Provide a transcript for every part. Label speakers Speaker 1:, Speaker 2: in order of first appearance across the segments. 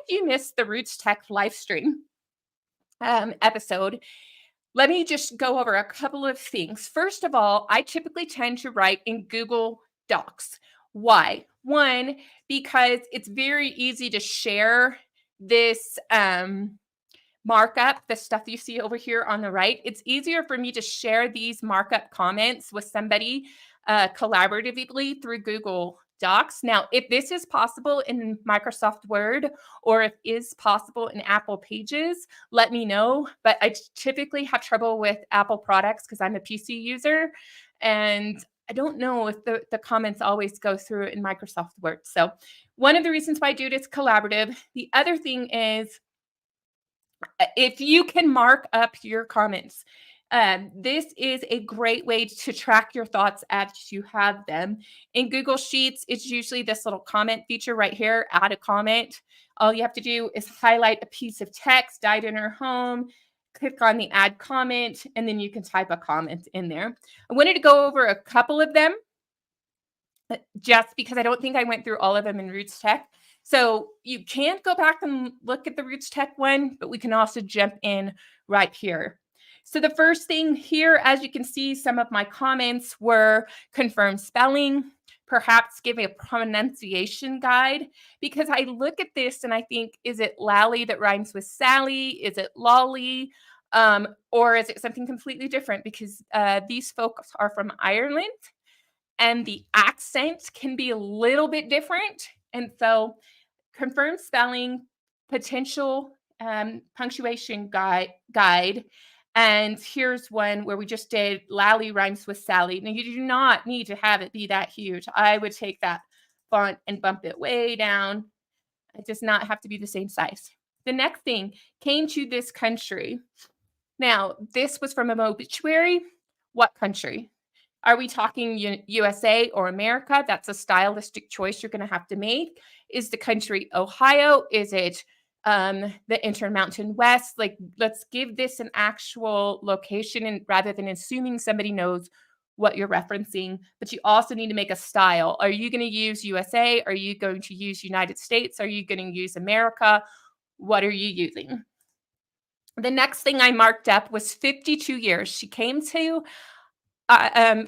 Speaker 1: you missed the RootsTech live stream episode, let me just go over a couple of things. First of all, I typically tend to write in Google Docs. Why? One, because it's very easy to share this markup, the stuff you see over here on the right. It's easier for me to share these markup comments with somebody collaboratively through Google Docs. Now, if this is possible in Microsoft Word or if is possible in Apple Pages, let me know. But I typically have trouble with Apple products because I'm a PC user, and I don't know if the comments always go through in Microsoft Word. So one of the reasons why I do it is collaborative. The other thing is, if you can mark up your comments, this is a great way to track your thoughts as you have them. In Google Sheets, it's usually this little comment feature right here, add a comment. All you have to do is highlight a piece of text, died in her home, click on the add comment, and then you can type a comment in there. I wanted to go over a couple of them just because I don't think I went through all of them in RootsTech. So you can't go back and look at the RootsTech one, but we can also jump in right here. So the first thing here, as you can see, some of my comments were confirm spelling, perhaps give a pronunciation guide, because I look at this and I think, is it Lally that rhymes with Sally? Is it Lolly? Or is it something completely different? Because these folks are from Ireland and the accent can be a little bit different. And so confirmed spelling, potential punctuation guide. And here's one where we just did Lally rhymes with Sally. Now, you do not need to have it be that huge. I would take that font and bump it way down. It does not have to be the same size. The next thing, came to this country. Now, this was from an obituary. What country? Are we talking USA or America? That's a stylistic choice you're going to have to make. Is the country Ohio? Is it the Intermountain West? Like, let's give this an actual location, and rather than assuming somebody knows what you're referencing. But you also need to make a style. Are you going to use USA? Are you going to use United States? Are you going to use America? What are you using? The next thing I marked up was 52 years. She came to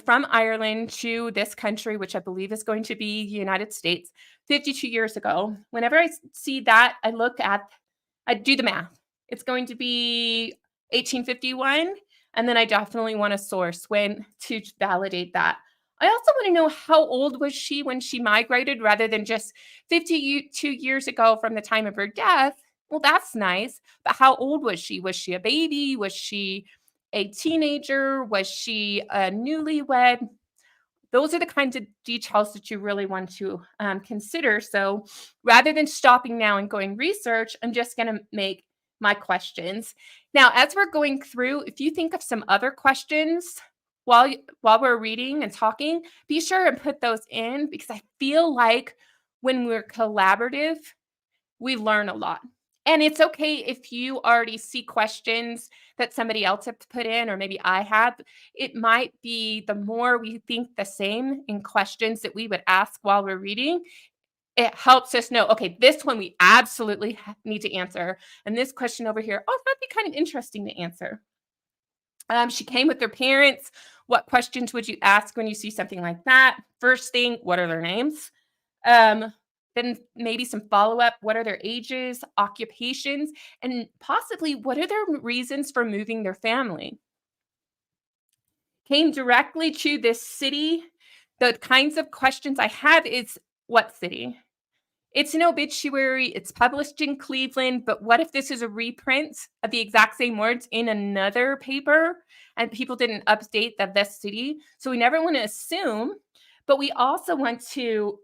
Speaker 1: from Ireland to this country, which I believe is going to be the United States, 52 years ago. Whenever I see that, I do the math. It's going to be 1851, and then I definitely want a source when to validate that. I also want to know, how old was she when she migrated, rather than just 52 years ago from the time of her death. Well, that's nice, but how old was she? Was she a baby? Was she a teenager? Was she a newlywed? Those are the kinds of details that you really want to consider. So rather than stopping now and going research, I'm just going to make my questions. Now, as we're going through, if you think of some other questions while we're reading and talking, be sure and put those in, because I feel like when we're collaborative, we learn a lot. And it's okay if you already see questions that somebody else have put in, or maybe I have. It might be the more we think the same in questions that we would ask while we're reading, it helps us know, okay, this one we absolutely need to answer. And this question over here, oh, that'd be kind of interesting to answer. She came with her parents. What questions would you ask when you see something like that? First thing, what are their names? Then maybe some follow-up. What are their ages, occupations, and possibly what are their reasons for moving their family? Came directly to this city. The kinds of questions I have is, what city? It's an obituary. It's published in Cleveland, but what if this is a reprint of the exact same words in another paper and people didn't update this city? So we never want to assume, but we also want to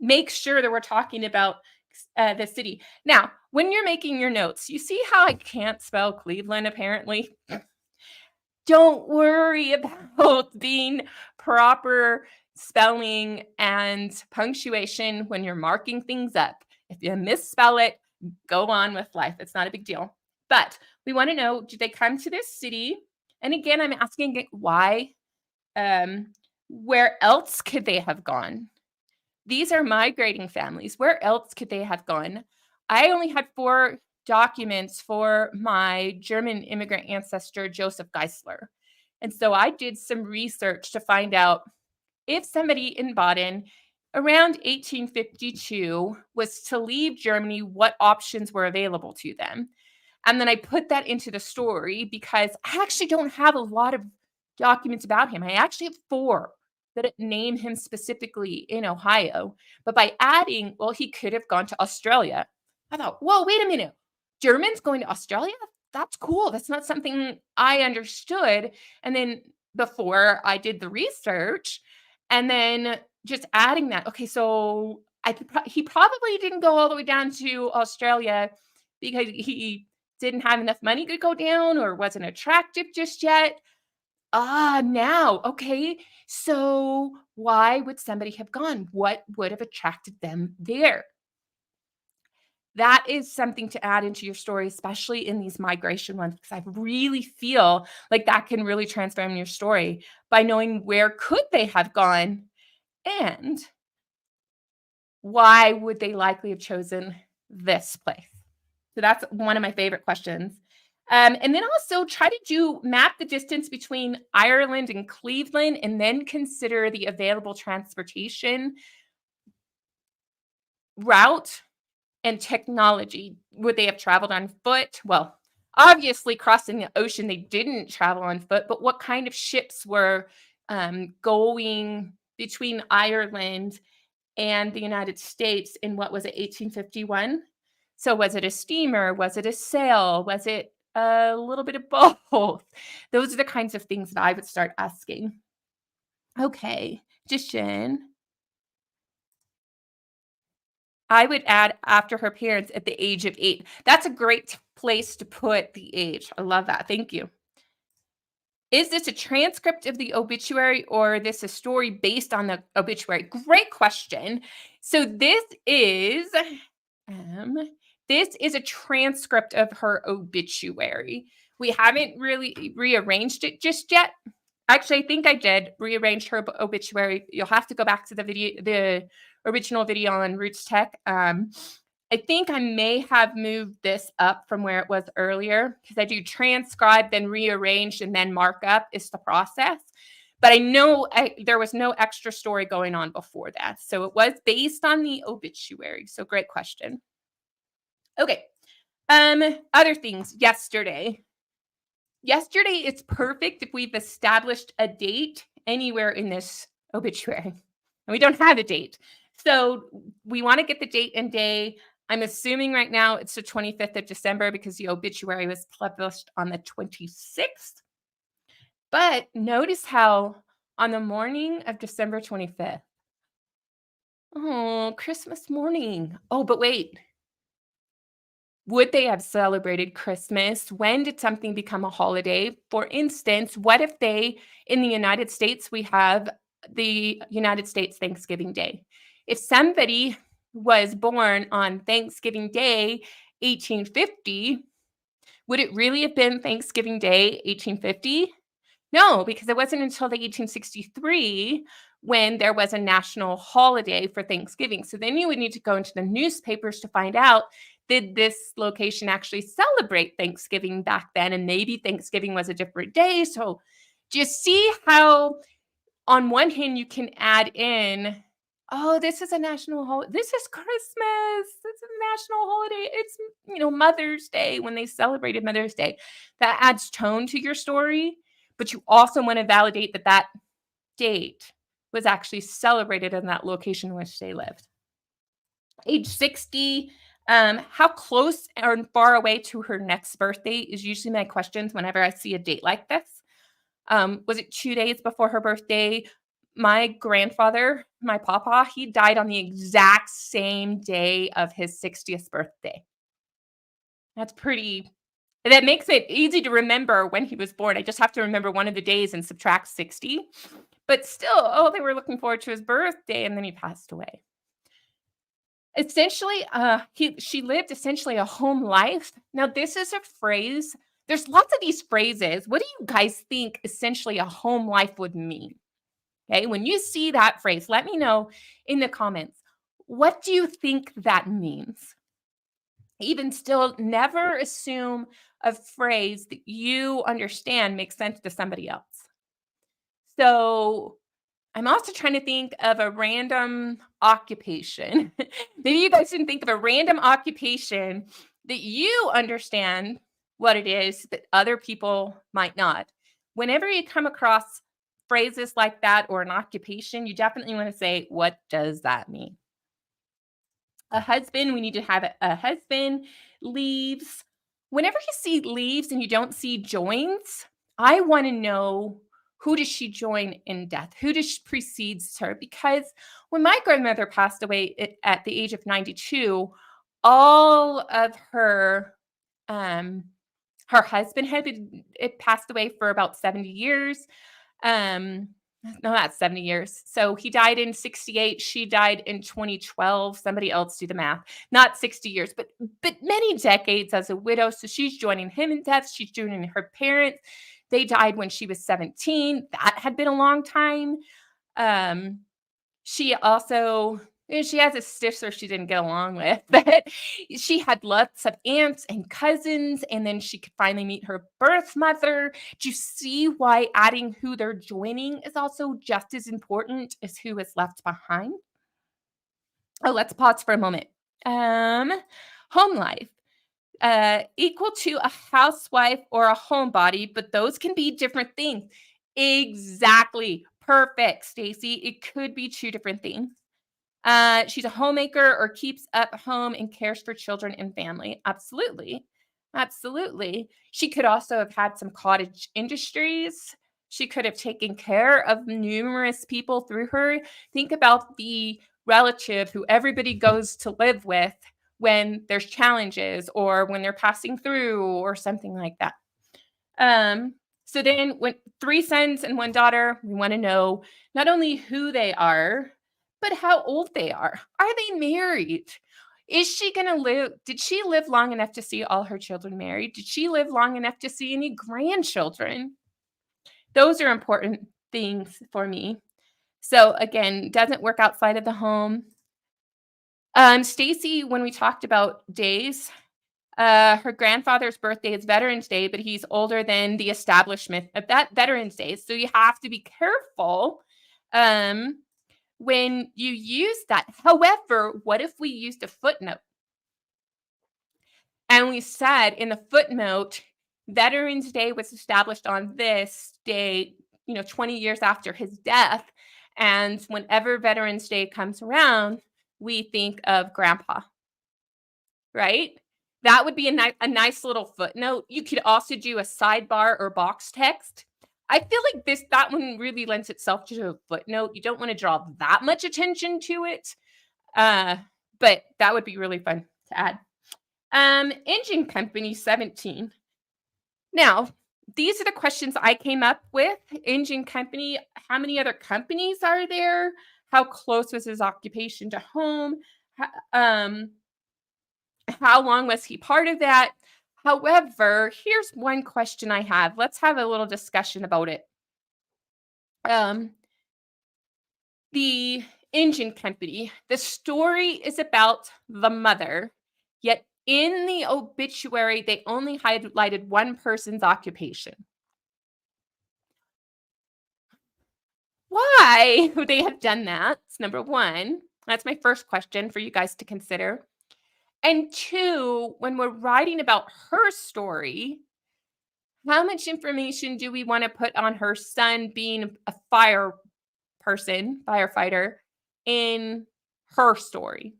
Speaker 1: make sure that we're talking about the city. Now, when you're making your notes, you see how I can't spell Cleveland, apparently? Don't worry about being proper spelling and punctuation when you're marking things up. If you misspell it, go on with life. It's not a big deal. But we want to know, did they come to this city? And again, I'm asking why. Where else could they have gone? These are migrating families. Where else could they have gone? I only had 4 documents for my German immigrant ancestor, Joseph Geisler. And so I did some research to find out if somebody in Baden around 1852 was to leave Germany, what options were available to them. And then I put that into the story because I actually don't have a lot of documents about him. I actually have 4 that name him specifically in Ohio. But by adding, well, he could have gone to Australia. I thought, whoa, wait a minute. Germans going to Australia? That's cool. That's not something I understood. And then before I did the research, and then just adding that, okay, so he probably didn't go all the way down to Australia because he didn't have enough money to go down or wasn't attractive just yet. Now, okay. So why would somebody have gone? What would have attracted them there? That is something to add into your story, especially in these migration ones, because I really feel like that can really transform your story by knowing where could they have gone and why would they likely have chosen this place. So that's one of my favorite questions. And then also try to map the distance between Ireland and Cleveland and then consider the available transportation route and technology. Would they have traveled on foot? Well, obviously, crossing the ocean, they didn't travel on foot, but what kind of ships were going between Ireland and the United States in what was it, 1851? So was it a steamer? Was it a sail? Was it a little bit of both? Those are the kinds of things that I would start asking. Okay, Jishin. I would add after her parents at the age of 8. That's a great place to put the age. I love that. Thank you. Is this a transcript of the obituary or this a story based on the obituary? Great question. So um, this is a transcript of her obituary. We haven't really rearranged it just yet. Actually, I think I did rearrange her obituary. You'll have to go back to the original video on RootsTech. I think I may have moved this up from where it was earlier because I do transcribe, then rearrange, and then markup is the process. But I know there was no extra story going on before that. So it was based on the obituary. So great question. Okay. Other things yesterday. Yesterday is perfect if we've established a date anywhere in this obituary. And we don't have a date. So we want to get the date and day. I'm assuming right now it's the 25th of December because the obituary was published on the 26th. But notice how on the morning of December 25th, oh, Christmas morning. Oh, but wait. Would they have celebrated Christmas? When did something become a holiday? For instance, what if in the United States, we have the United States Thanksgiving Day? If somebody was born on Thanksgiving Day, 1850, would it really have been Thanksgiving Day, 1850? No, because it wasn't until the 1863 when there was a national holiday for Thanksgiving. So then you would need to go into the newspapers to find out, did this location actually celebrate Thanksgiving back then? And maybe Thanksgiving was a different day. So just see how on one hand you can add in, oh, this is a national holiday. This is Christmas. It's a national holiday. It's, Mother's Day when they celebrated Mother's Day. That adds tone to your story. But you also want to validate that date was actually celebrated in that location in which they lived. Age 60, how close or far away to her next birthday is usually my questions whenever I see a date like this. Was it 2 days before her birthday? My grandfather, my papa, he died on the exact same day of his 60th birthday. That makes it easy to remember when he was born. I just have to remember one of the days and subtract 60. But still, they were looking forward to his birthday, and then he passed away. Essentially, she lived essentially a home life. Now, this is a phrase. There's lots of these phrases. What do you guys think essentially a home life would mean? Okay, when you see that phrase, let me know in the comments. What do you think that means? Even still, never assume a phrase that you understand makes sense to somebody else. So I'm also trying to think of a random occupation. Maybe you guys can think of a random occupation that you understand what it is, but other people might not. Whenever you come across phrases like that or an occupation, you definitely want to say, what does that mean? A husband, we need to have a husband, leaves. Whenever you see leaves and you don't see joins, I want to know, who does she join in death? Who does precedes her? Because when my grandmother passed away at the age of 92, all of um her husband had it passed away for about 70 years. Um, no, that's 70 years. So he died in 68. She died in 2012. Somebody else do the math. Not 60 years, but many decades as a widow. So she's joining him in death. She's joining her parents. They died when she was 17. That had been a long time. Um, she also she has a sister she didn't get along with, but she had lots of aunts and cousins, and then she could finally meet her birth mother. Do you see why adding who they're joining is also just as important as who is left behind? Oh, let's pause for a moment. Um, Home life. Equal to a housewife or a homebody, but those can be different things. Exactly. Perfect, Stacy. It could be two different things. She's a homemaker or keeps up home and cares for children and family. Absolutely. Absolutely. She could also have had some cottage industries. She could have taken care of numerous people through her. Think about the relative who everybody goes to live with when there's challenges or when they're passing through or something like that. Um, so then when 3 sons and 1 daughter, we wanna know not only who they are, but how old they are. Are they married? Is she gonna live Did she live long enough to see all her children married? Did she live long enough to see any grandchildren? Those are important things for me. So again, doesn't work outside of the home. Stacy, when we talked about days, her grandfather's birthday is Veterans Day, but he's older than the establishment of that Veterans Day. So you have to be careful um, when you use that. However, what if we used a footnote and we said in the footnote, Veterans Day was established on this date, 20 years after his death. And whenever Veterans Day comes around, we think of grandpa. Right? That would be a nice little footnote. You could also do a sidebar or box text. I feel like that one really lends itself to a footnote. You don't wanna draw that much attention to it, uh, but that would be really fun to add. Engine company 17. Now, these are the questions I came up with. Engine company, how many other companies are there? How close was his occupation to home? Ho How long was he part of that? However, here's one question I have. Let's have a little discussion about it. Um, the engine company, the story is about the mother, yet in the obituary, they only highlighted one person's occupation. Why would they have done that? That's number one. That's my first question for you guys to consider. And two, when we're writing about her story, how much information do we wanna put on her son being a firefighter in her story?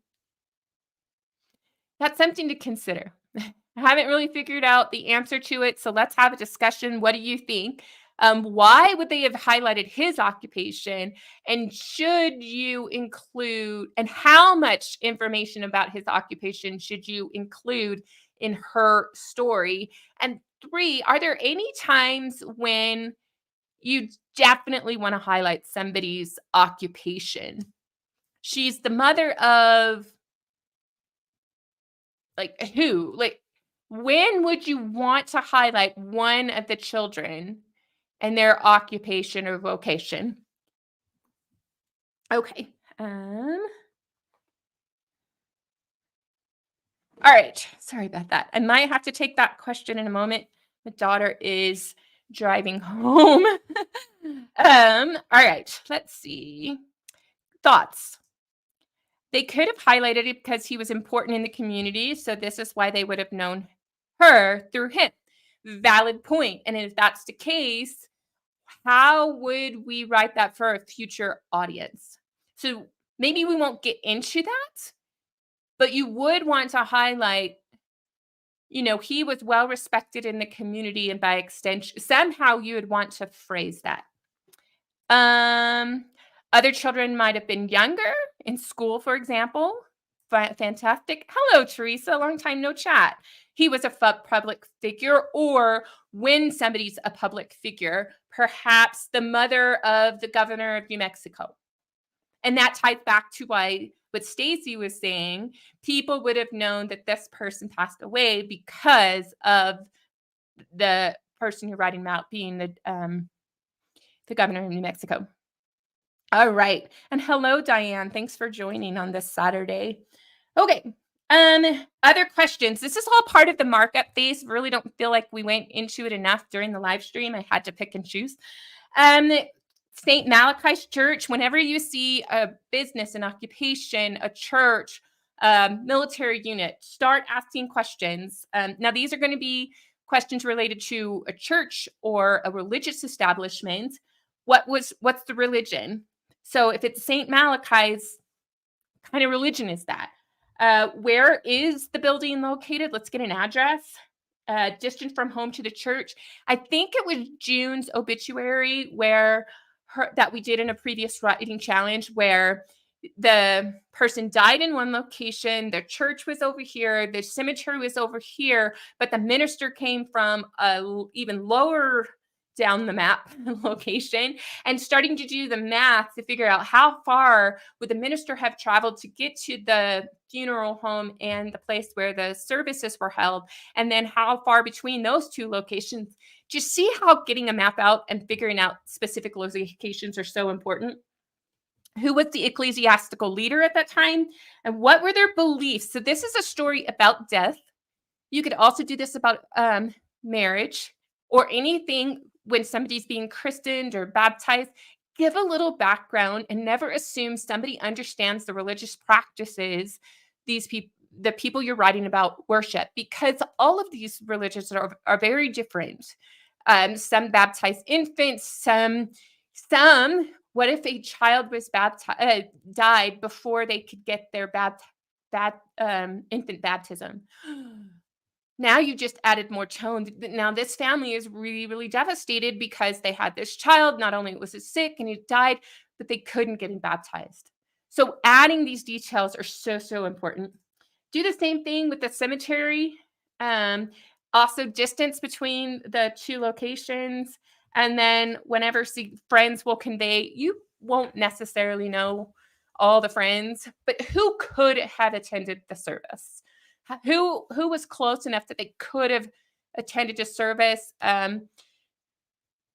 Speaker 1: That's something to consider. I haven't really figured out the answer to it, so let's have a discussion. What do you think? Why would they have highlighted his occupation? And should you include and how much information about his occupation should you include in her story? And 3, are there any times when you definitely wanna highlight somebody's occupation? She's the mother of, like, who? Like, when would you want to highlight one of the children and their occupation or vocation? Okay. All right. Sorry about that. I might have to take that question in a moment. My daughter is driving home. All right. Let's see. Thoughts. They could have highlighted it because he was important in the community. So this is why they would have known her through him. Valid point. And if that's the case, how would we write that for a future audience? So maybe we won't get into that, but you would want to highlight, he was well respected in the community, and by extension, somehow you would want to phrase that. Um, Other children might have been younger in school, for example. Fantastic. Hello, Teresa. Long time no chat. He was a public figure, or when somebody's a public figure, perhaps the mother of the governor of New Mexico. And that ties back to what Stacy was saying. People would have known that this person passed away because of the person you're writing about being the governor of New Mexico. All right. And hello, Diane. Thanks for joining on this Saturday. Okay. Other questions. This is all part of the markup phase. Really don't feel like we went into it enough during the live stream. I had to pick and choose. St. Malachi's Church, whenever you see a business, an occupation, a church, military unit, start asking questions. Now, these are going to be questions related to a church or a religious establishment. What's the religion? So if it's St. Malachi's, kind of religion is that? Where is the building located? Let's get an address. Distance from home to the church. I think it was June's obituary that we did in a previous writing challenge, where the person died in one location, their church was over here, the cemetery was over here, but the minister came from a even lower down the map location, and starting to do the math to figure out how far would the minister have traveled to get to the funeral home and the place where the services were held, and then how far between those two locations. Just see how getting a map out and figuring out specific locations are so important. Who was the ecclesiastical leader at that time, and what were their beliefs? So this is a story about death. You could also do this about marriage or anything when somebody's being christened or baptized. Give a little background and never assume somebody understands the religious practices the people you're writing about worship, because all of these religions are very different. Some baptize infants, some. What if a child was died before they could get their infant baptism? Now you just added more tone. Now this family is really, really devastated because they had this child. Not only was it sick and he died, but they couldn't get him baptized. So adding these details are so, so important. Do the same thing with the cemetery. Also distance between the two locations. And then whenever friends will convey, you won't necessarily know all the friends, but who could have attended the service? Who was close enough that they could have attended a service?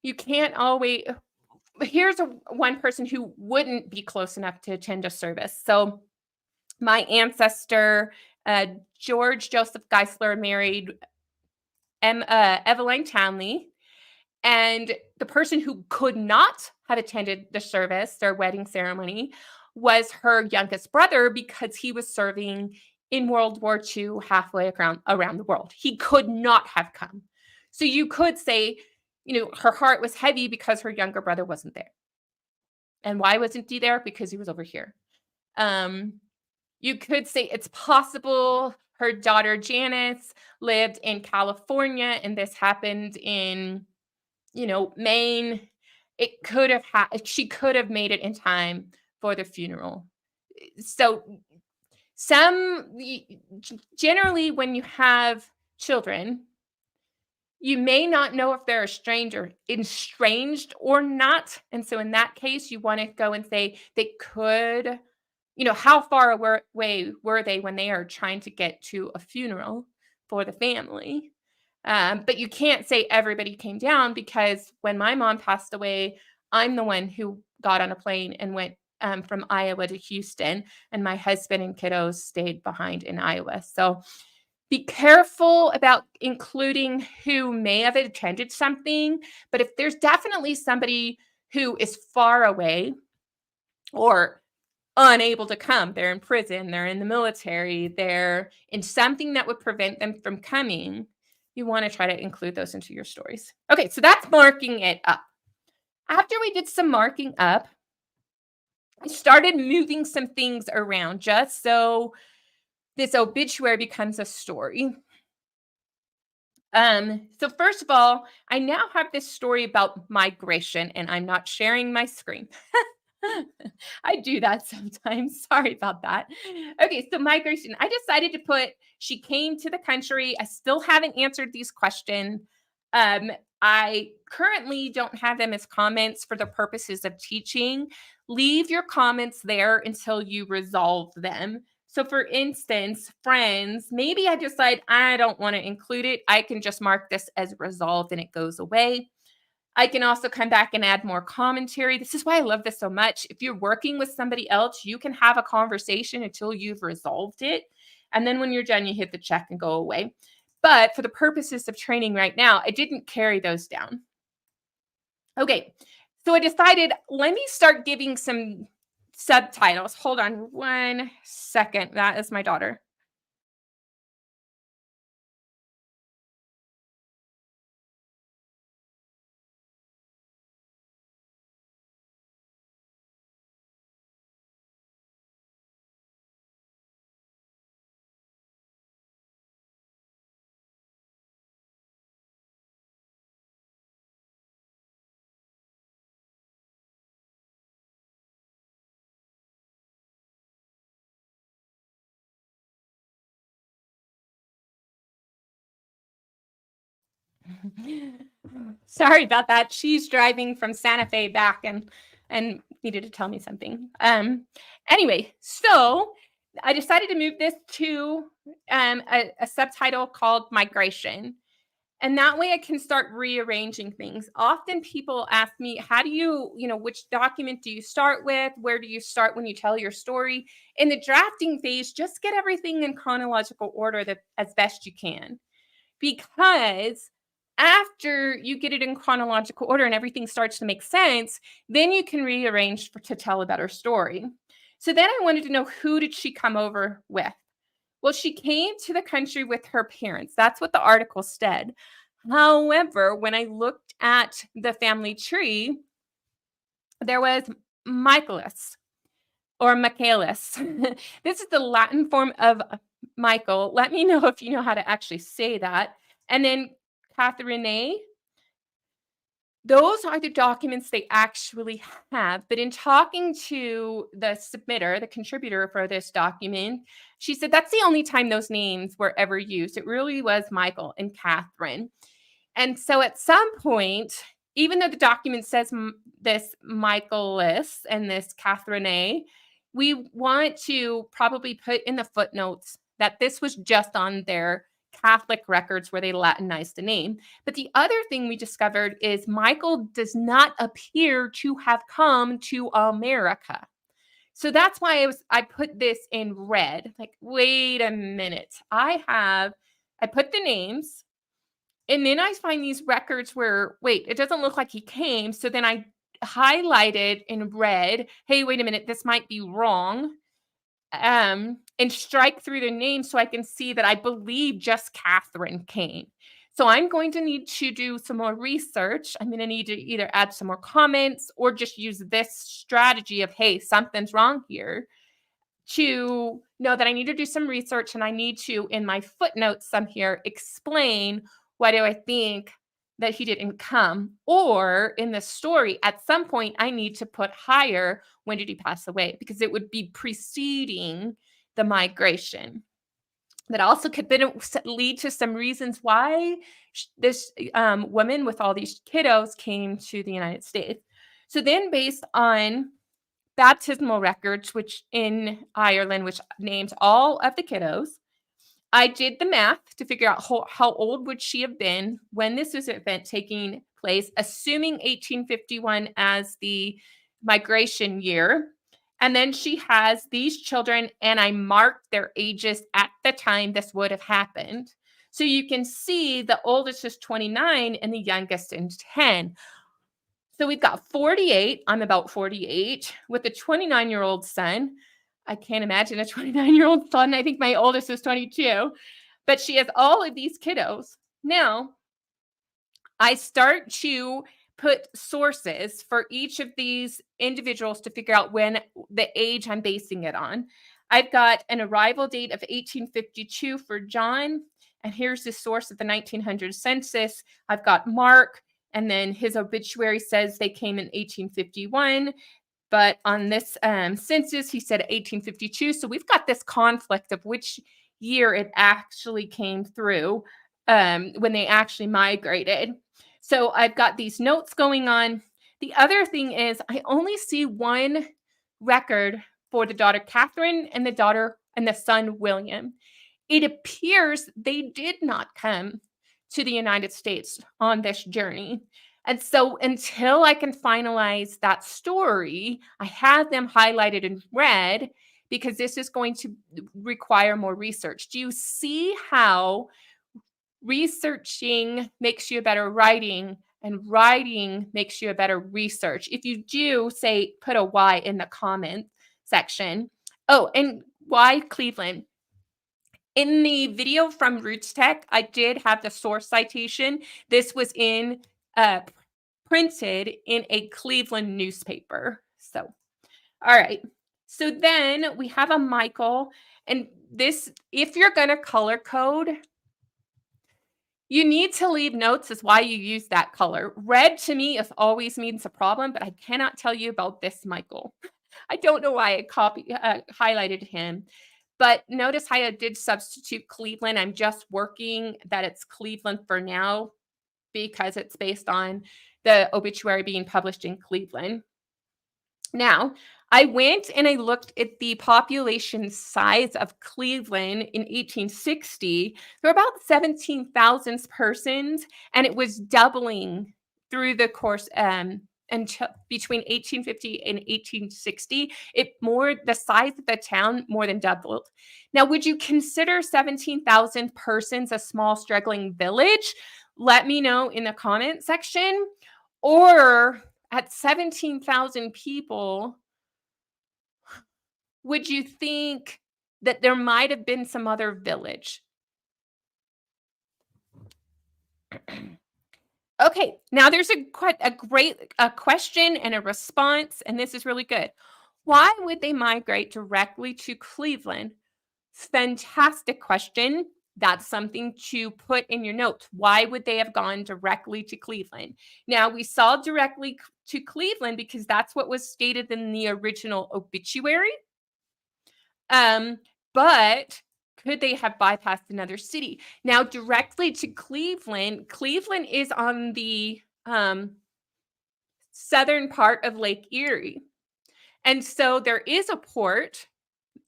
Speaker 1: You can't always. Here's one person who wouldn't be close enough to attend a service. So my ancestor, George Joseph Geisler, married Eveline Townley. And the person who could not have attended the service, their wedding ceremony, was her youngest brother, because he was serving in World War II halfway around the world. He could not have come. So you could say, her heart was heavy because her younger brother wasn't there. And why wasn't he there? Because he was over here. You could say it's possible her daughter Janice lived in California and this happened in Maine. It could have she could have made it in time for the funeral. So generally when you have children, you may not know if they're estranged or not. And so in that case, you want to go and say they could, how far away were they when they are trying to get to a funeral for the family? But you can't say everybody came down, because when my mom passed away, I'm the one who got on a plane and went from Iowa to Houston, and my husband and kiddos stayed behind in Iowa. So Be careful about including who may have attended something, but if there's definitely somebody who is far away or unable to come, they're in prison, they're in the military, they're in something that would prevent them from coming, you want to try to include those into your stories. Okay, so that's marking it up. After we did some marking up, I started moving some things around just so this obituary becomes a story. So first of all, I now have this story about migration, and I'm not sharing my screen. I do that sometimes. Sorry about that. Okay, so migration. I decided to put she came to the country. I still haven't answered these questions. Um, I currently don't have them as comments for the purposes of teaching. Leave your comments there until you resolve them. So, for instance, friends, maybe I decide I don't want to include it. I can just mark this as resolved and it goes away. I can also come back and add more commentary. This is why I love this so much. If you're working with somebody else, you can have a conversation until you've resolved it. And then when you're done, you hit the check and go away. But for the purposes of training right now, I didn't carry those down. Okay, so I decided, let me start giving some subtitles. Hold on 1 second. That is my daughter. Sorry about that. She's driving from Santa Fe back and needed to tell me something. Anyway, so I decided to move this to a subtitle called Migration. And that way I can start rearranging things. Often people ask me, how do which document do you start with? Where do you start when you tell your story? In the drafting phase, just get everything in chronological order as best you can. Because after you get it in chronological order and everything starts to make sense, then you can rearrange to tell a better story. So then I wanted to know, who did she come over with? Well, she came to the country with her parents. That's what the article said. However, when I looked at the family tree, there was Michaelis or Michaelis. This is the Latin form of Michael. Let me know if you know how to actually say that. And then Catherine, those are the documents they actually have. But in talking to the submitter, the contributor for this document, she said that's the only time those names were ever used. It really was Michael and Catherine. And so at some point, even though the document says this Michaelis and this Catherine, we want to probably put in the footnotes that this was just on their Catholic records where they Latinized the name. But the other thing we discovered is Michael does not appear to have come to America. So that's why I put this in red. Like, wait a minute. I put the names, and then I find these records where, wait, it doesn't look like he came. So then I highlighted in red, hey, wait a minute, this might be wrong. And strike through the name so I can see that I believe just Catherine came. So I'm going to need to do some more research. I'm going to need to either add some more comments or just use this strategy of, hey, something's wrong here, to know that I need to do some research, and I need to, in my footnotes some here, explain why do I think that he didn't come. Or in the story, at some point, I need to put higher, when did he pass away? Because it would be preceding the migration. That also could lead to some reasons why this woman with all these kiddos came to the United States. So then, based on baptismal records, which in Ireland, which names all of the kiddos, I did the math to figure out how old would she have been when this was event taking place, assuming 1851 as the migration year. And then she has these children, and I marked their ages at the time this would have happened. So you can see the oldest is 29 and the youngest is 10. So we've got 48. I'm about 48 with a 29-year-old son. I can't imagine a 29-year-old son. I think my oldest is 22, but she has all of these kiddos. Now, I start to put sources for each of these individuals to figure out when the age I'm basing it on. I've got an arrival date of 1852 for John, and here's the source of the 1900 census. I've got Mark, and then his obituary says they came in 1851. But on this census, he said 1852. So we've got this conflict of which year it actually came through when they actually migrated. So I've got these notes going on. The other thing is I only see one record for the daughter Catherine and the son William. It appears they did not come to the United States on this journey. And so until I can finalize that story, I have them highlighted in red because this is going to require more research. Do you see how researching makes you a better writing and writing makes you a better research? If you do, say, put a Y in the comment section. Oh, and why Cleveland? In the video from RootsTech, I did have the source citation. This was printed in a Cleveland newspaper. So, all right. So then we have a Michael, and this, if you're going to color code, you need to leave notes as why you use that color. Red to me is always means a problem, but I cannot tell you about this Michael. I don't know why I highlighted him. But notice how I did substitute Cleveland. I'm just working that it's Cleveland for now because it's based on the obituary being published in Cleveland. Now, I went and I looked at the population size of Cleveland in 1860. There were about 17,000 persons, and it was doubling through the course until between 1850 and 1860. The size of the town more than doubled. Now, would you consider 17,000 persons a small struggling village? Let me know in the comment section. Or at 17,000 people, would you think that there might have been some other village? Okay, now there's a great question and a response, and this is really good. Why would they migrate directly to Cleveland? Fantastic question. That's something to put in your notes. Why would they have gone directly to Cleveland? Now, we saw directly to Cleveland because that's what was stated in the original obituary. But could they have bypassed another city? Now, directly to Cleveland, Cleveland is on the southern part of Lake Erie. And so there is a port,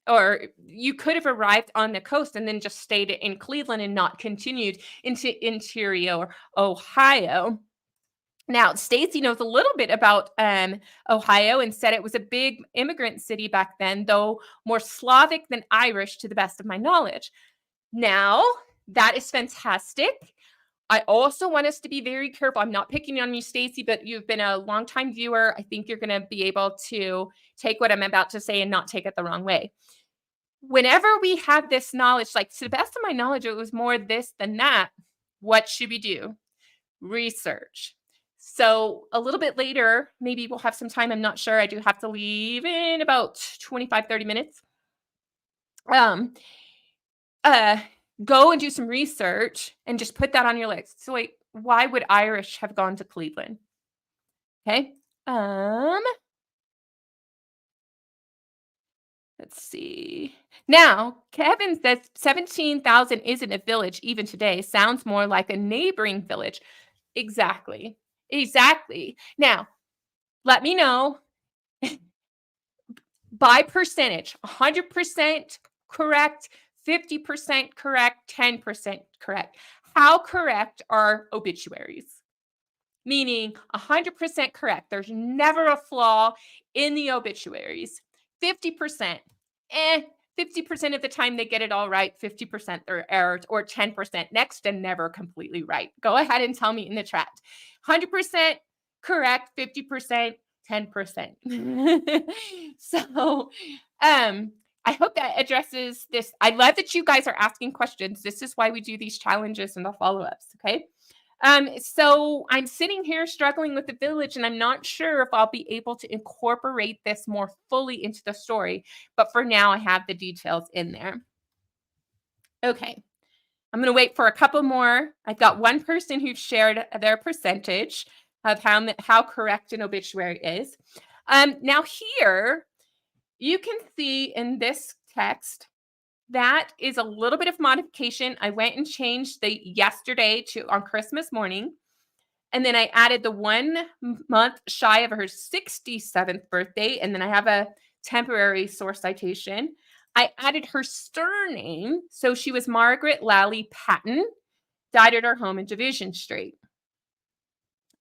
Speaker 1: or you could have arrived on the coast and then just stayed in Cleveland and not continued into interior Ohio. Now, Stacy knows a little bit about Ohio and said it was a big immigrant city back then, though more Slavic than Irish, to the best of my knowledge. Now, that is fantastic. I also want us to be very careful. I'm not picking on you, Stacy, but you've been a longtime viewer. I think you're going to be able to take what I'm about to say and not take it the wrong way. Whenever we have this knowledge, like to the best of my knowledge, it was more this than that. What should we do? Research. So a little bit later, maybe we'll have some time. I'm not sure. I do have to leave in about 25, 30 minutes. Go and do some research and just put that on your list. So wait, why would Irish have gone to Cleveland? Okay. Let's see. Now, Kevin says 17,000 isn't a village even today. Sounds more like a neighboring village. Exactly. Exactly. Now, let me know by percentage, 100% correct, 50% correct, 10% correct. How correct are obituaries? Meaning 100% correct. There's never a flaw in the obituaries. 50%. 50% of the time they get it all right, 50% they're errors, or 10% next and never completely right. Go ahead and tell me in the chat. 100% correct, 50%, 10%. So, I hope that addresses this. I love that you guys are asking questions. This is why we do these challenges and the follow-ups, okay? So I'm sitting here struggling with the village, and I'm not sure if I'll be able to incorporate this more fully into the story, but for now I have the details in there. Okay, I'm going to wait for a couple more. I've got one person who shared their percentage of how correct an obituary is. Now here, you can see in this text, that is a little bit of modification. I went and changed the yesterday to on Christmas morning. And then I added the 1 month shy of her 67th birthday. And then I have a temporary source citation. I added her surname. So she was Margaret Lally Patton, died at her home in Division Street.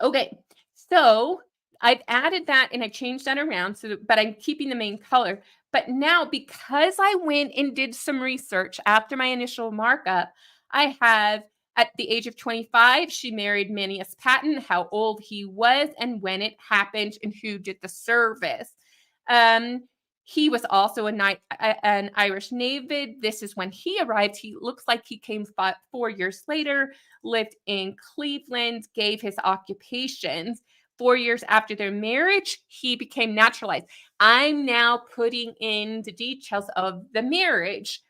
Speaker 1: Okay, so I've added that and I changed that around, but I'm keeping the main color. But now, because I went and did some research after my initial markup, I have at the age of 25, she married Manius Patton, how old he was and when it happened and who did the service. He was also an Irish native. This is when he arrived. He looks like he came 4 years later, lived in Cleveland, gave his occupations. 4 years after their marriage, he became naturalized. I'm now putting in the details of the marriage.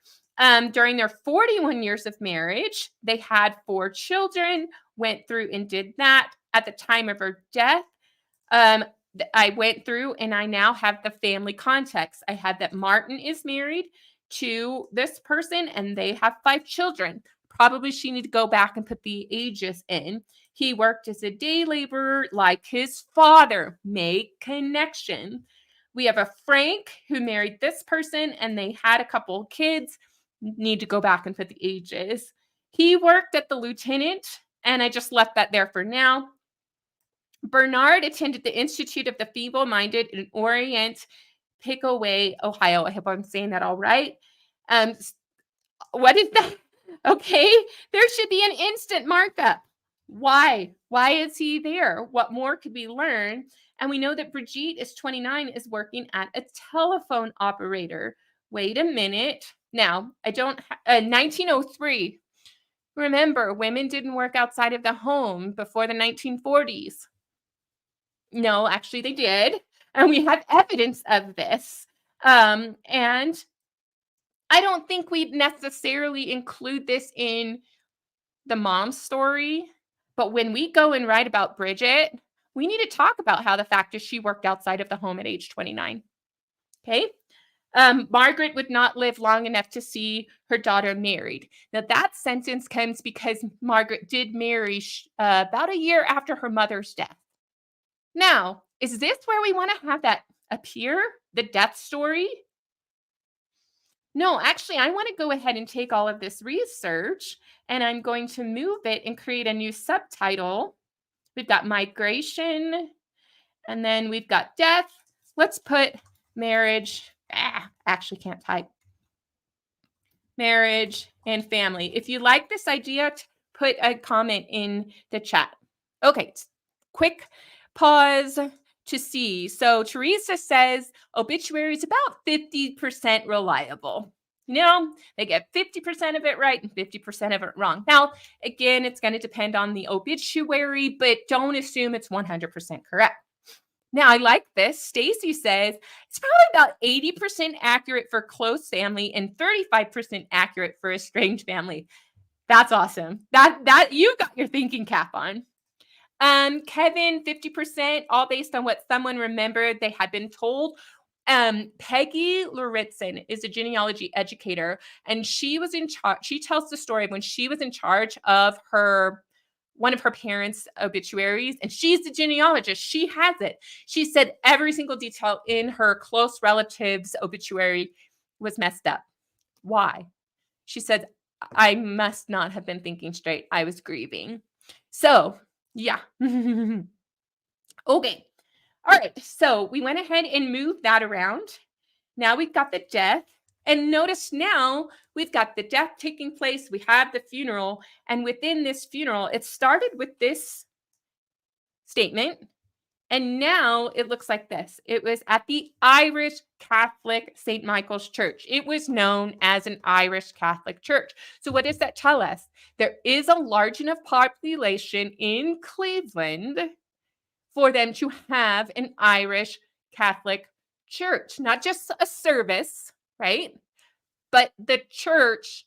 Speaker 1: During their 41 years of marriage, they had 4 children, went through and did that. At the time of her death, I went through and I now have the family context. I had that Martin is married to this person and they have 5 children. Probably she need to go back and put the ages in. He worked as a day laborer like his father. Make connection. We have a Frank who married this person and they had a couple of kids. Need to go back and put the ages. He worked at the lieutenant and I just left that there for now. Bernard attended the Institute of the Feeble-Minded in Orient, Pickaway, Ohio. I hope I'm saying that all right. What is that? Okay, there should be an instant markup. Why? Why is he there? What more could we learn? And we know that Brigitte is 29, is working at a telephone operator. Wait a minute. Now, 1903. Remember, women didn't work outside of the home before the 1940s. No, actually they did. And we have evidence of this. And I don't think we'd necessarily include this in the mom's story. But when we go and write about Bridget, we need to talk about how the fact is she worked outside of the home at age 29. Okay. Margaret would not live long enough to see her daughter married. Now that sentence comes because Margaret did marry about a year after her mother's death. Now, is this where we want to have that appear? The death story? No, actually, I want to go ahead and take all of this research and I'm going to move it and create a new subtitle. We've got migration and then we've got death. Let's put marriage. Actually can't type. Marriage and family. If you like this idea, put a comment in the chat. Okay, quick pause to see. So Teresa says obituary is about 50% reliable. You know, they get 50% of it right and 50% of it wrong. Now, again, it's going to depend on the obituary, but don't assume it's 100% correct. Now, I like this. Stacy says it's probably about 80% accurate for close family and 35% accurate for a strange family. That's awesome. That you got your thinking cap on. Kevin, 50%, all based on what someone remembered they had been told. Peggy Lauritsen is a genealogy educator, and she was in charge. She tells the story of when she was in charge of one of her parents' obituaries, and she's the genealogist. She has it. She said every single detail in her close relative's obituary was messed up. Why? She said, I must not have been thinking straight. I was grieving. So, yeah. Okay. All right. So we went ahead and moved that around. Now we've got the death. And notice now we've got the death taking place. We have the funeral. And within this funeral, it started with this statement. And now it looks like this. It was at the Irish Catholic St. Michael's Church. It was known as an Irish Catholic church. So what does that tell us? There is a large enough population in Cleveland for them to have an Irish Catholic church, not just a service, right? But the church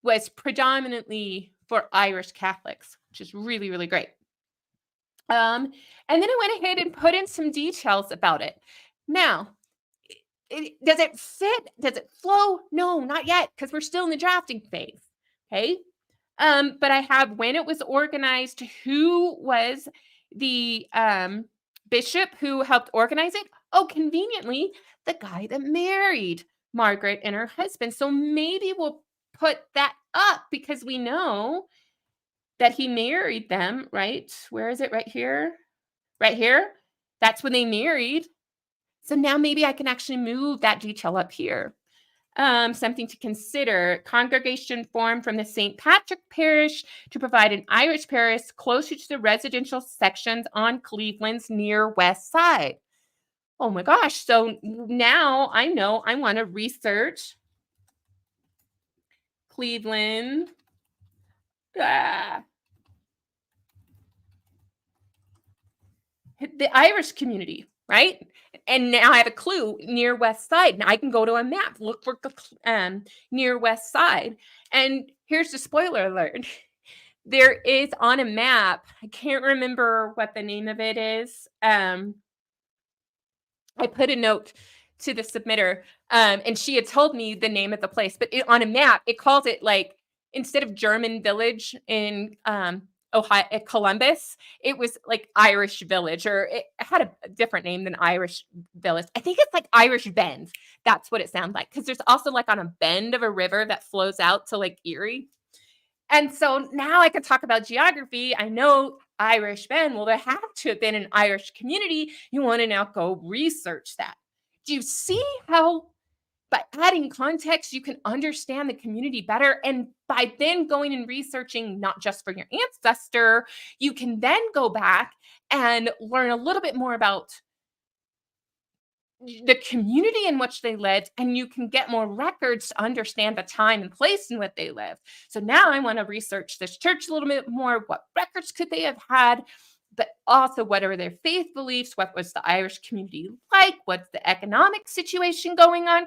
Speaker 1: was predominantly for Irish Catholics, which is really, really great. And then I went ahead and put in some details about it. Now, does it fit? Does it flow? No, not yet, because we're still in the drafting phase. Okay. But I have when it was organized, who was the bishop who helped organize it? Oh, conveniently, the guy that married Margaret and her husband. So maybe we'll put that up because we know that he married them, right? Where is it? Right here? Right here? That's when they married. So now maybe I can actually move that detail up here. Something to consider. Congregation formed from the St. Patrick Parish to provide an Irish parish closer to the residential sections on Cleveland's near west side. Oh my gosh. So now I know I want to research Cleveland. The Irish community, right? And now I have a clue near west side. Now I can go to a map, look for near west side. And here's the spoiler alert. There is on a map, I can't remember what the name of it is. I put a note to the submitter, and she had told me the name of the place, but on a map, it calls it like, instead of German village in Ohio, at Columbus, it was like Irish Village, or it had a different name than Irish Village. I think it's like Irish Bend. That's what it sounds like. Because there's also like on a bend of a river that flows out to Lake Erie. And so now I can talk about geography. I know Irish Bend. Well, there have to have been an Irish community. You want to now go research that. Do you see how by adding context, you can understand the community better. And by then going and researching, not just for your ancestor, you can then go back and learn a little bit more about the community in which they lived, and you can get more records to understand the time and place in which they lived. So now I want to research this church a little bit more. What records could they have had? But also, what are their faith beliefs? What was the Irish community like? What's the economic situation going on?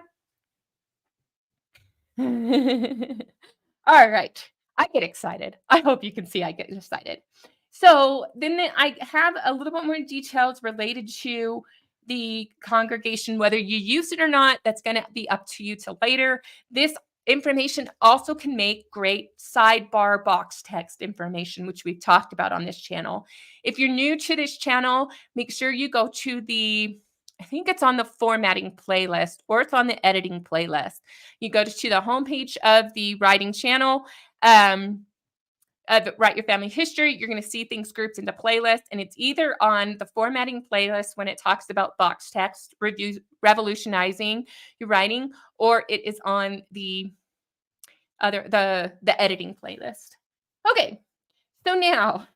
Speaker 1: All right. I get excited. I hope you can see I get excited. So then I have a little bit more details related to the congregation, whether you use it or not. That's going to be up to you till later. This information also can make great sidebar box text information, which we've talked about on this channel. If you're new to this channel, make sure you go to I think it's on the formatting playlist, or it's on the editing playlist. You go to the homepage of the writing channel, Write Your Family History. You're going to see things grouped into playlists, and it's either on the formatting playlist when it talks about box text, revolutionizing your writing, or it is on the editing playlist. Okay, so now,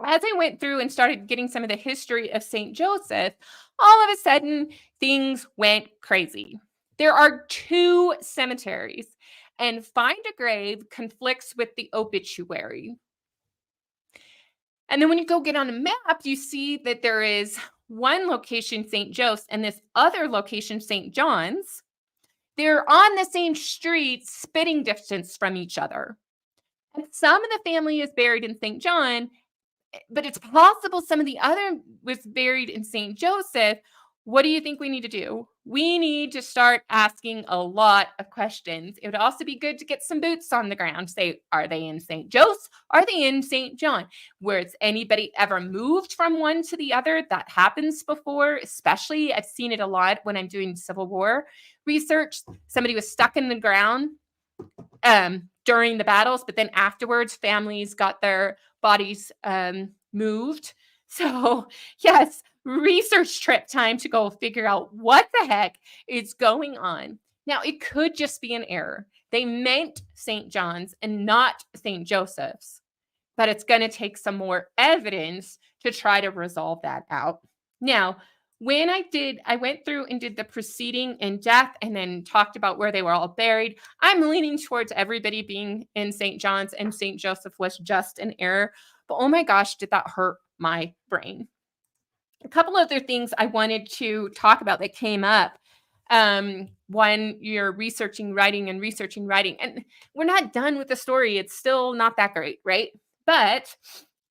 Speaker 1: as I went through and started getting some of the history of St. Joseph, all of a sudden, things went crazy. There are 2 cemeteries, and Find a Grave conflicts with the Obituary. And then when you go get on a map, you see that there is one location, St. Joseph's, and this other location, St. John's. They're on the same street, spitting distance from each other. And some of the family is buried in St. John, but it's possible some of the other was buried in St. Joseph. What do you think we need to do? We need to start asking a lot of questions. It would also be good to get some boots on the ground. Say, are they in St. Joseph? Are they in St. John? Where's anybody ever moved from one to the other? That happens before, especially I've seen it a lot when I'm doing Civil War research. Somebody was stuck in the ground during the battles, but then afterwards, families got their bodies moved. So yes, research trip time to go figure out what the heck is going on. Now, it could just be an error. They meant St. John's and not St. Joseph's, but it's going to take some more evidence to try to resolve that out. Now, when I went through and did the preceding and death and then talked about where they were all buried. I'm leaning towards everybody being in St. John's and St. Joseph was just an error. But oh my gosh, did that hurt my brain. A couple other things I wanted to talk about that came up when you're writing, and we're not done with the story. It's still not that great, right? But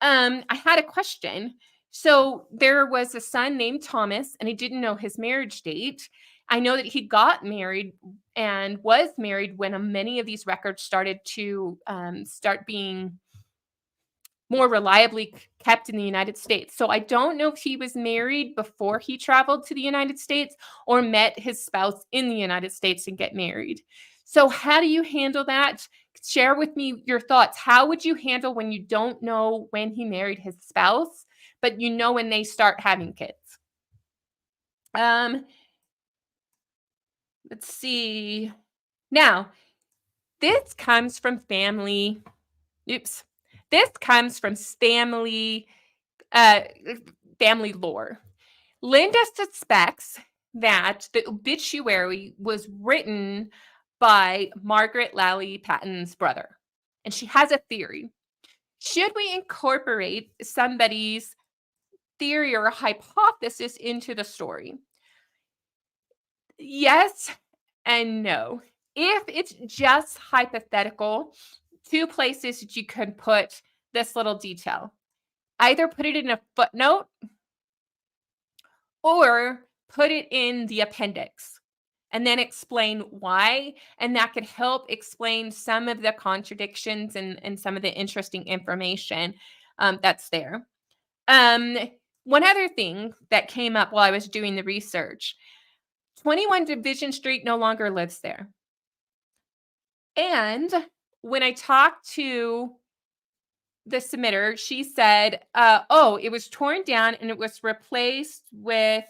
Speaker 1: I had a question. So there was a son named Thomas, and I didn't know his marriage date. I know that he got married and was married when many of these records started to start being more reliably kept in the United States. So I don't know if he was married before he traveled to the United States or met his spouse in the United States and get married. So how do you handle that? Share with me your thoughts. How would you handle when you don't know when he married his spouse, but you know when they start having kids? Let's see. Now, this comes from family. Oops. This comes from family lore. Linda suspects that the obituary was written by Margaret Lally Patton's brother. And she has a theory. Should we incorporate somebody's theory or hypothesis into the story? Yes and no. If it's just hypothetical, two places that you could put this little detail. Either put it in a footnote or put it in the appendix and then explain why. And that could help explain some of the contradictions and some of the interesting information that's there. One other thing that came up while I was doing the research, 21 Division Street no longer lives there. And when I talked to the submitter, she said, it was torn down and it was replaced with,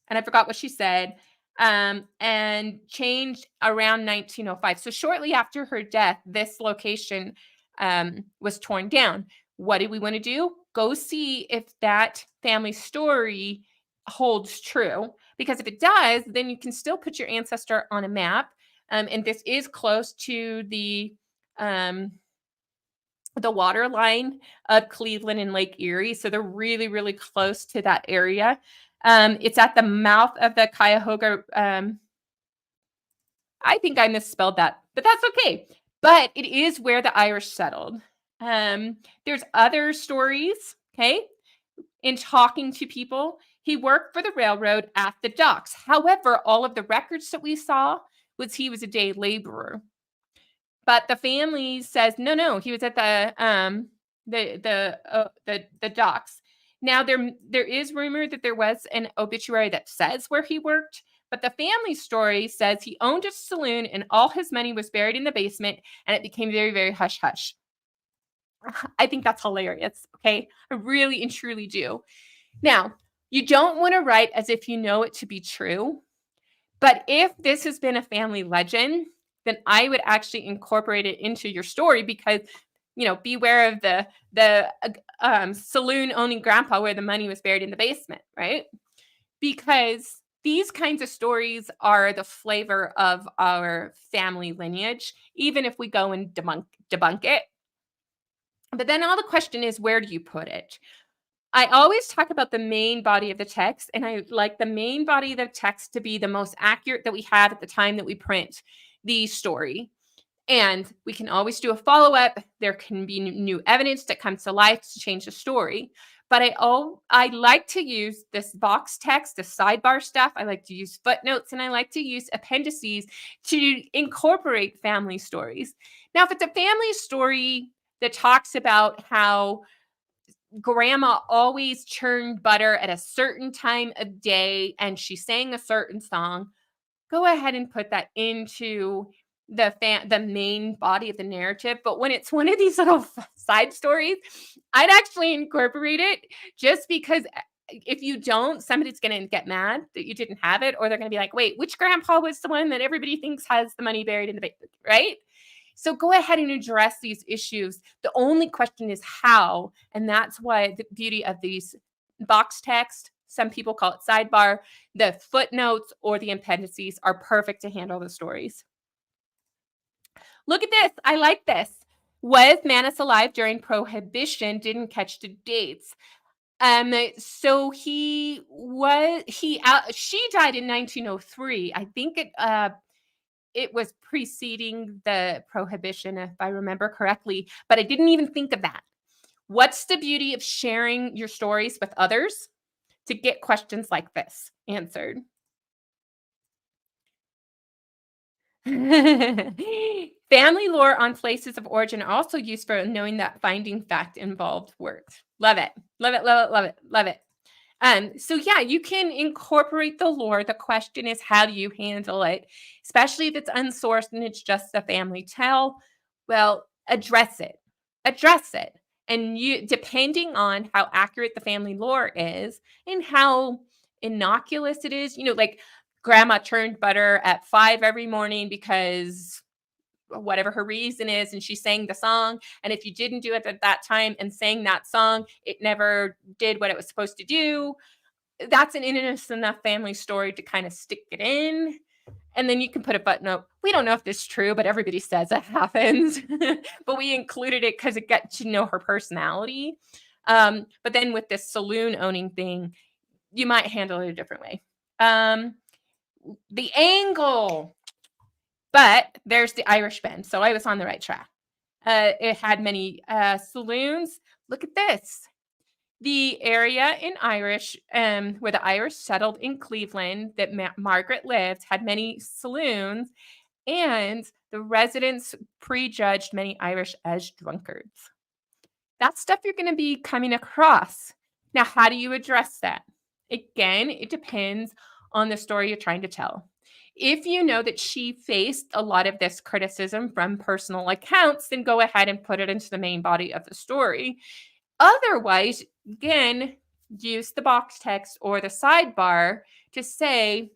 Speaker 1: and I forgot what she said, and changed around 1905. So shortly after her death, this location was torn down. What do we want to do? Go see if that family story holds true. Because if it does, then you can still put your ancestor on a map. And this is close to the water line of Cleveland and Lake Erie. So they're really, really close to that area. It's at the mouth of the Cuyahoga. I think I misspelled that, but that's okay. But it is where the Irish settled. There's other stories, okay? In talking to people, he worked for the railroad at the docks. However, all of the records that we saw was he was a day laborer. But the family says no, he was at the docks. Now there is rumor that there was an obituary that says where he worked, but the family story says he owned a saloon and all his money was buried in the basement, and it became very, very hush hush. I think that's hilarious. Okay, I really and truly do. Now, you don't want to write as if you know it to be true, but if this has been a family legend, then I would actually incorporate it into your story because, beware of the saloon owning grandpa where the money was buried in the basement, right? Because these kinds of stories are the flavor of our family lineage, even if we go and debunk it. But then all the question is, where do you put it? I always talk about the main body of the text, and I like the main body of the text to be the most accurate that we have at the time that we print the story. And we can always do a follow-up. There can be new evidence that comes to life to change the story. But I like to use this box text, the sidebar stuff. I like to use footnotes, and I like to use appendices to incorporate family stories. Now, if it's a family story that talks about how grandma always churned butter at a certain time of day and she sang a certain song, go ahead and put that into the main body of the narrative. But when it's one of these little side stories, I'd actually incorporate it just because if you don't, somebody's going to get mad that you didn't have it, or they're going to be like, wait, which grandpa was the one that everybody thinks has the money buried in the basement, right? So go ahead and address these issues. The only question is how, and that's why the beauty of these box text, some people call it sidebar, the footnotes or the appendices are perfect to handle the stories. Look at this. I like this. Was Manus alive during Prohibition? Didn't catch the dates. So she died in 1903. I think it was preceding the Prohibition, if I remember correctly, but I didn't even think of that. What's the beauty of sharing your stories with others to get questions like this answered? Family lore on places of origin are also used for knowing that finding fact involved works. Love it. Love it, love it, love it, love it. So yeah, you can incorporate the lore. The question is, how do you handle it? Especially if it's unsourced and it's just a family tale. Well, address it. Address it. And you, depending on how accurate the family lore is and how innocuous it is, like grandma turned butter at 5 every morning because whatever her reason is, and she sang the song, and if you didn't do it at that time and sang that song, it never did what it was supposed to do. That's an innocent enough family story to kind of stick it in. And then you can put a footnote. We don't know if this is true, but everybody says it happens. But we included it because it got to know her personality. But then with this saloon owning thing, you might handle it a different way. The angle. But there's the Irish Bend. So I was on the right track. It had many saloons. Look at this. The area in Irish, where the Irish settled in Cleveland, that Margaret lived, had many saloons, and the residents prejudged many Irish as drunkards. That's stuff you're going to be coming across. Now, how do you address that? Again, it depends on the story you're trying to tell. If you know that she faced a lot of this criticism from personal accounts, then go ahead and put it into the main body of the story. Otherwise, again, use the box text or the sidebar to say,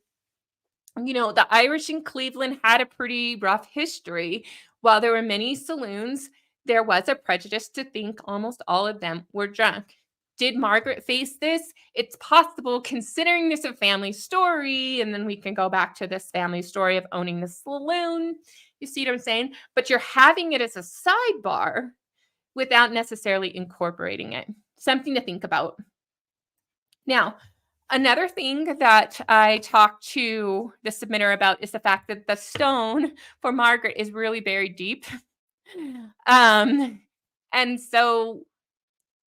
Speaker 1: the Irish in Cleveland had a pretty rough history. While there were many saloons, there was a prejudice to think almost all of them were drunk. Did Margaret face this? It's possible, considering this a family story, and then we can go back to this family story of owning the saloon. You see what I'm saying? But you're having it as a sidebar without necessarily incorporating it. Something to think about. Now, another thing that I talked to the submitter about is the fact that the stone for Margaret is really buried deep. And so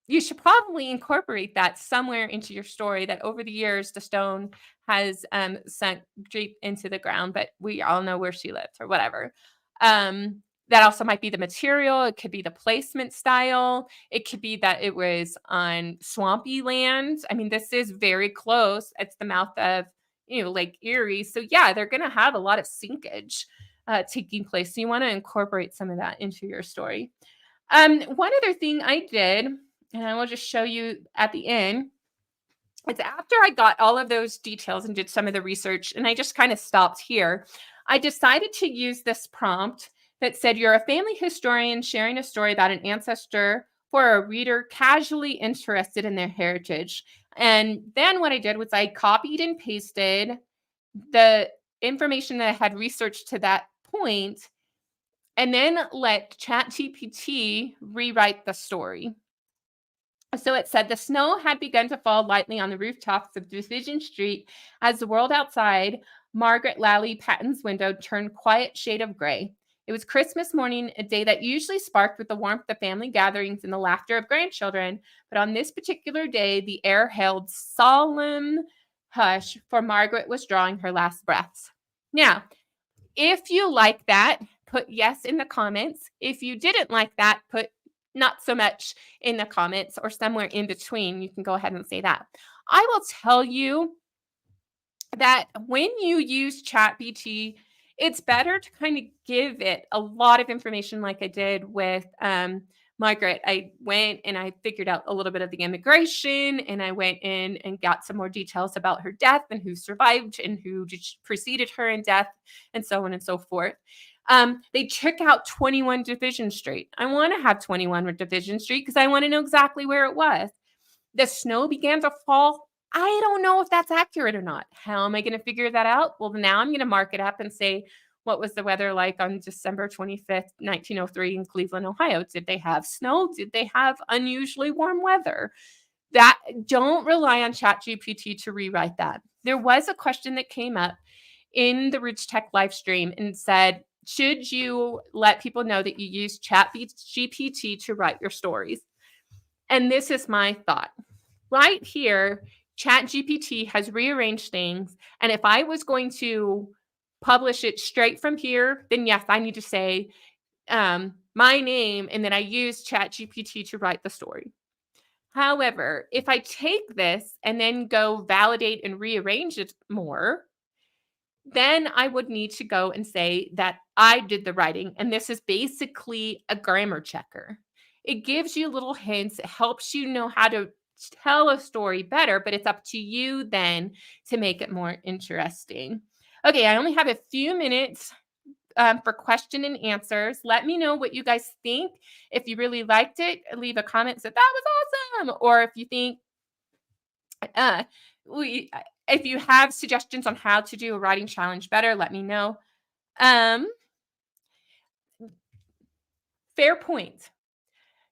Speaker 1: you should probably incorporate that somewhere into your story, that over the years, the stone has sunk deep into the ground, but we all know where she lived or whatever. That also might be the material. It could be the placement style. It could be that it was on swampy land. I mean, this is very close. It's the mouth of, Lake Erie. So yeah, they're going to have a lot of sinkage taking place. So you want to incorporate some of that into your story. One other thing I did, and I will just show you at the end, it's after I got all of those details and did some of the research, and I just kind of stopped here. I decided to use this prompt that said, you're a family historian sharing a story about an ancestor for a reader casually interested in their heritage. And then what I did was I copied and pasted the information that I had researched to that point, and then let ChatGPT rewrite the story. So it said, the snow had begun to fall lightly on the rooftops of Division Street as the world outside Margaret Lally Patton's window turned quiet shade of gray. It was Christmas morning, a day that usually sparked with the warmth of family gatherings and the laughter of grandchildren. But on this particular day, the air held solemn hush, for Margaret was drawing her last breaths. Now, if you like that, put yes in the comments. If you didn't like that, put not so much in the comments, or somewhere in between. You can go ahead and say that. I will tell you that when you use ChatGPT, it's better to kind of give it a lot of information like I did with Margaret, I went and I figured out a little bit of the immigration, and I went in and got some more details about her death and who survived and who preceded her in death, and so on and so forth. They took out 21 Division Street. I want to have 21 Division Street because I want to know exactly where it was. The snow began to fall. I don't know if that's accurate or not. How am I going to figure that out? Well, now I'm going to mark it up and say, what was the weather like on December 25th, 1903 in Cleveland, Ohio? Did they have snow? Did they have unusually warm weather? Don't rely on ChatGPT to rewrite that. There was a question that came up in the RootsTech live stream and said, should you let people know that you use ChatGPT to write your stories? And this is my thought. Right here, ChatGPT has rearranged things. And if I was going to publish it straight from here, then yes, I need to say my name, and then I use ChatGPT to write the story. However, if I take this and then go validate and rearrange it more, then I would need to go and say that I did the writing. And this is basically a grammar checker. It gives you little hints. It helps you know how to tell a story better, but it's up to you then to make it more interesting. Okay, I only have a few minutes for question and answers. Let me know what you guys think. If you really liked it, leave a comment that was awesome. Or if you think, if you have suggestions on how to do a writing challenge better, let me know. Fair point.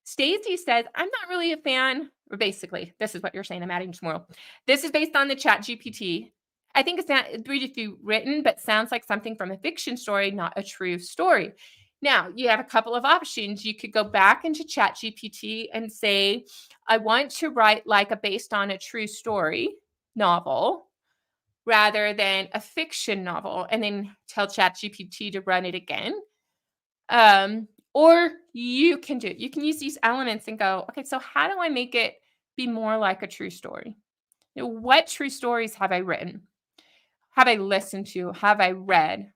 Speaker 1: Stacy says, I'm not really a fan, or basically, this is what you're saying. I'm adding tomorrow. This is based on the ChatGPT. I think it's not beautifully written, but sounds like something from a fiction story, not a true story. Now, you have a couple of options. You could go back into ChatGPT and say, I want to write like a based on a true story novel rather than a fiction novel, and then tell ChatGPT to run it again. Or you can use these elements and go, okay, so how do I make it be more like a true story? What true stories have I written? Have I listened to? Have I read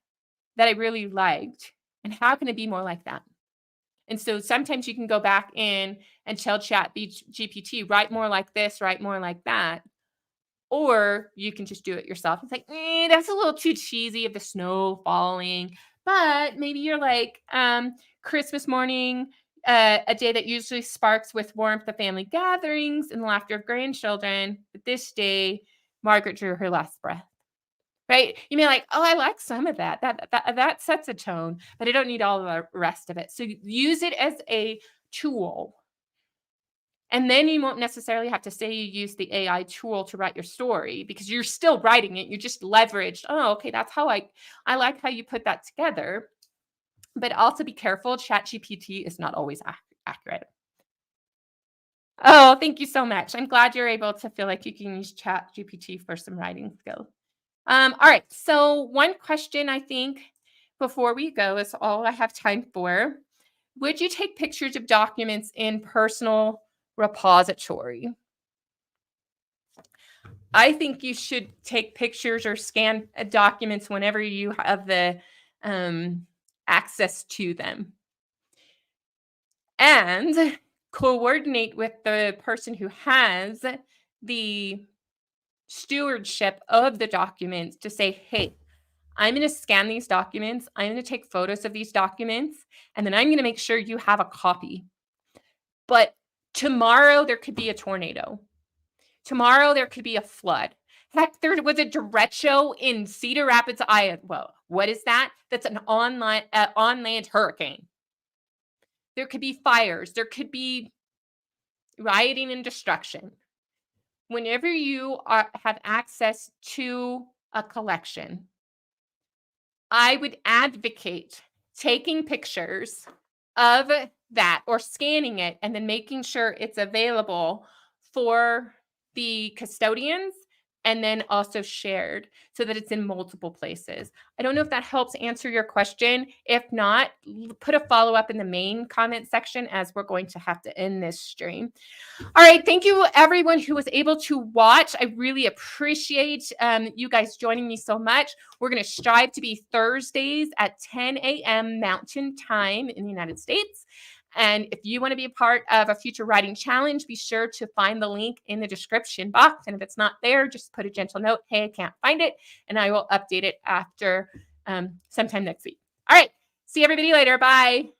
Speaker 1: that I really liked? And how can it be more like that? And so sometimes you can go back in and tell ChatGPT, write more like this, write more like that. Or you can just do it yourself. It's like, that's a little too cheesy of the snow falling. But maybe you're like, Christmas morning, a day that usually sparks with warmth of family gatherings and laughter of grandchildren. But this day, Margaret drew her last breath. Right? You may like, oh, I like some of that. That sets a tone, but I don't need all the rest of it. So use it as a tool. And then you won't necessarily have to say you use the AI tool to write your story because you're still writing it. You just leveraged, oh, okay, that's how I like how you put that together. But also be careful. ChatGPT is not always accurate. Oh, thank you so much. I'm glad you're able to feel like you can use ChatGPT for some writing skills. All right. So one question I think before we go is all I have time for. Would you take pictures of documents in personal repository? I think you should take pictures or scan documents whenever you have the access to them. And coordinate with the person who has the stewardship of the documents to say, hey, I'm going to scan these documents. I'm going to take photos of these documents, and then I'm going to make sure you have a copy. But tomorrow there could be a tornado. Tomorrow there could be a flood. Heck, there was a derecho in Cedar Rapids, Iowa. Well, what is that? That's an on-land hurricane. There could be fires. There could be rioting and destruction. Whenever you have access to a collection, I would advocate taking pictures of that or scanning it and then making sure it's available for the custodians and then also shared so that it's in multiple places. I don't know if that helps answer your question. If not, put a follow-up in the main comment section as we're going to have to end this stream. All right. Thank you, everyone who was able to watch. I really appreciate you guys joining me so much. We're going to strive to be Thursdays at 10 a.m. Mountain Time in the United States. And if you want to be a part of a future writing challenge, be sure to find the link in the description box. And if it's not there, just put a gentle note, hey, I can't find it. And I will update it after sometime next week. All right. See everybody later. Bye.